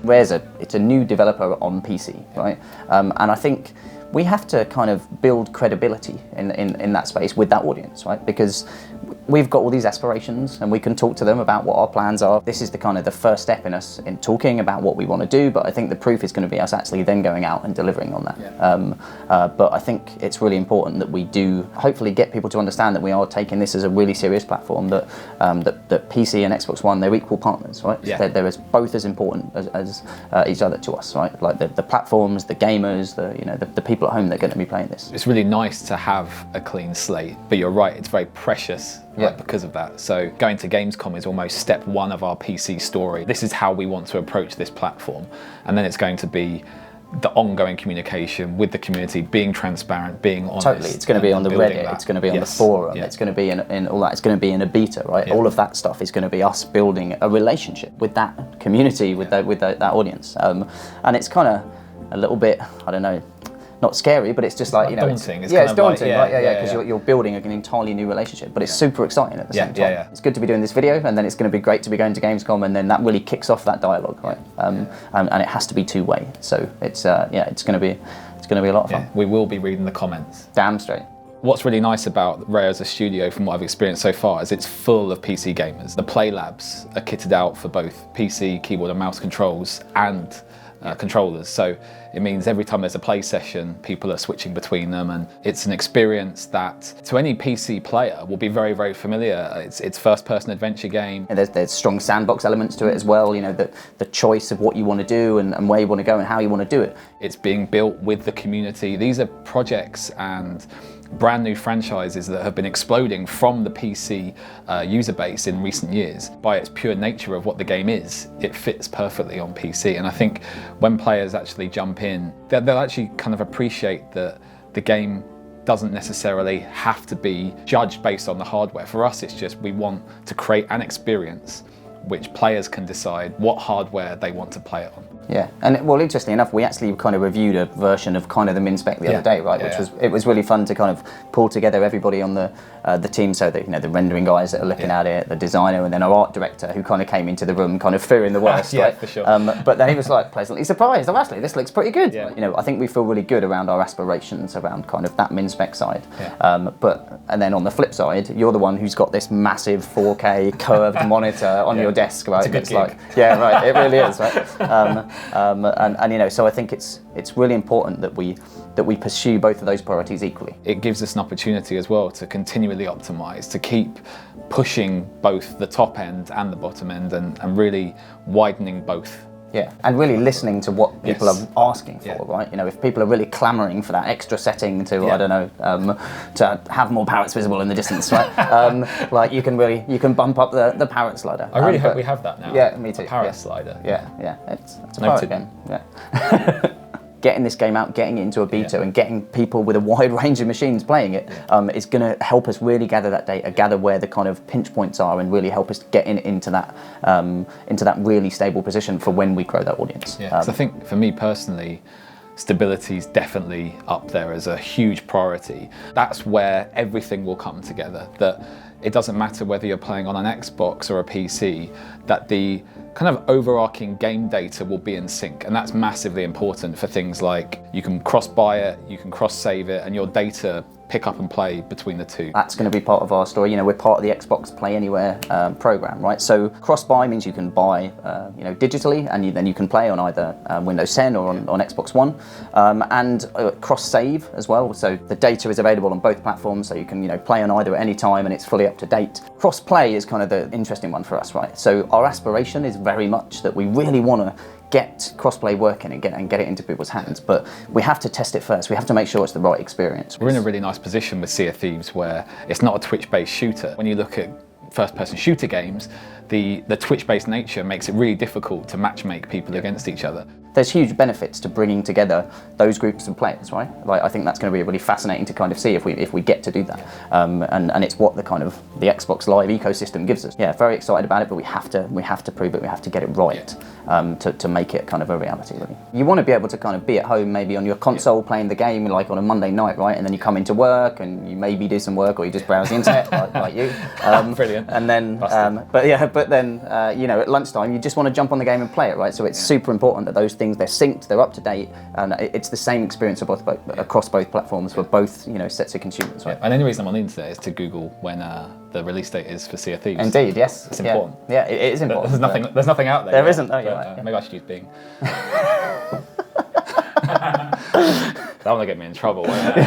It's a new developer on PC, right? And I think we have to kind of build credibility in that space with that audience, right? Because we've got all these aspirations and we can talk to them about what our plans are. This is the first step in us in talking about what we want to do, but I think the proof is going to be us actually then going out and delivering on that. Yeah. But I think it's really important that we do hopefully get people to understand that we are taking this as a really serious platform, that PC and Xbox One, they're equal partners, right? Yeah. They're both as important as each other to us, right? Like the platforms, the gamers, the people at home that are going to be playing this. It's really nice to have a clean slate, but you're right, it's very precious. Yeah. Because of that. So going to Gamescom is almost step one of our PC story. This is how we want to approach this platform. And then it's going to be the ongoing communication with the community, being transparent, being honest. Totally, it's going to be on the Reddit, it's going to be on the forum, it's going to be in all that, it's going to be in a beta, right? Yeah. All of that stuff is going to be us building a relationship with that community, with that audience. And it's kind of a little bit, I don't know, not scary, but it's just like, daunting. It's daunting, right? Yeah, because you're building an entirely new relationship, but it's super exciting at the same time. Yeah. It's good to be doing this video, and then it's going to be great to be going to Gamescom, and then that really kicks off that dialogue, right? And it has to be two-way. So it's going to be a lot of fun. Yeah. We will be reading the comments. Damn straight. What's really nice about Rare as a studio, from what I've experienced so far, is it's full of PC gamers. The Play Labs are kitted out for both PC, keyboard and mouse controls, and controllers. So it means every time there's a play session, people are switching between them, and it's an experience that to any PC player will be very, very familiar. It's first-person adventure game. And there's strong sandbox elements to it as well, the choice of what you want to do and where you want to go and how you want to do it. It's being built with the community. These are projects and brand new franchises that have been exploding from the PC user base in recent years. By its pure nature of what the game is, it fits perfectly on PC. And I think when players actually jump in, they'll actually kind of appreciate that the game doesn't necessarily have to be judged based on the hardware. For us, it's just we want to create an experience which players can decide what hardware they want to play it on. Yeah, and well, interestingly enough, we actually kind of reviewed a version of kind of the min spec the other day, right? It was really fun to kind of pull together everybody on the team, so that the rendering guys that are looking at it, the designer, and then our art director who kind of came into the room kind of fearing the worst, right? For sure. But then he was like pleasantly surprised. Oh, actually, this looks pretty good. Yeah. I think we feel really good around our aspirations around kind of that min spec side. Yeah. And then on the flip side, you're the one who's got this massive 4K curved monitor on your desk, right? It's a good gig. Like, yeah, right. It really is, right? So I think it's really important that we pursue both of those priorities equally. It gives us an opportunity as well to continually optimize, to keep pushing both the top end and the bottom end, and really widening both. Yeah, and really listening to what people are asking for, right? If people are really clamoring for that extra setting to, I don't know, to have more parrots visible in the distance, right? Like you can bump up the parrot slider. I really hope we have that now. Yeah, me too. A parrot slider. Yeah, it's a parrot game. Yeah. Getting this game out, getting it into a beta, and getting people with a wide range of machines playing it is going to help us really gather that data, gather where the kind of pinch points are, and really help us get into that really stable position for when we grow that audience. Yeah, so I think for me personally, stability is definitely up there as a huge priority. That's where everything will come together. That it doesn't matter whether you're playing on an Xbox or a PC, that the kind of overarching game data will be in sync, and that's massively important for things like you can cross-buy it, you can cross-save it, and your data pick up and play between the two. That's going to be part of our story. We're part of the Xbox Play Anywhere program, right? So cross-buy means you can buy, digitally, and then you can play on either Windows 10 or on Xbox One, and cross-save as well. So the data is available on both platforms, so you can play on either at any time, and it's fully up to date. Cross-play is kind of the interesting one for us, right? So our aspiration is very much that we really want to get crossplay working and get it into people's hands, but we have to test it first. We have to make sure it's the right experience. We're in a really nice position with Sea of Thieves where it's not a Twitch-based shooter. When you look at first-person shooter games, the Twitch-based nature makes it really difficult to matchmake people against each other. There's huge benefits to bringing together those groups of players, right? Like I think that's going to be really fascinating to kind of see if we get to do that, and it's what the Xbox Live ecosystem gives us. Yeah, very excited about it, but we have to prove it. We have to get it right. to make it kind of a reality, really. You want to be able to kind of be at home, maybe on your console playing the game, like on a Monday night, right? And then you come into work and you maybe do some work, or you just browse the internet, like you. Brilliant. And then, but then, at lunchtime, you just want to jump on the game and play it, right? So it's super important that those things, they're synced, they're up to date, and it's the same experience across both platforms for both, sets of consumers, right? And the only reason I'm on the internet is to Google when the release date is for Sea of Thieves. Indeed, yes. It's important. Yeah, it is important. There's nothing out there. There isn't. Oh, you're right. Maybe I should use Bing. That one will get me in trouble. Won't it?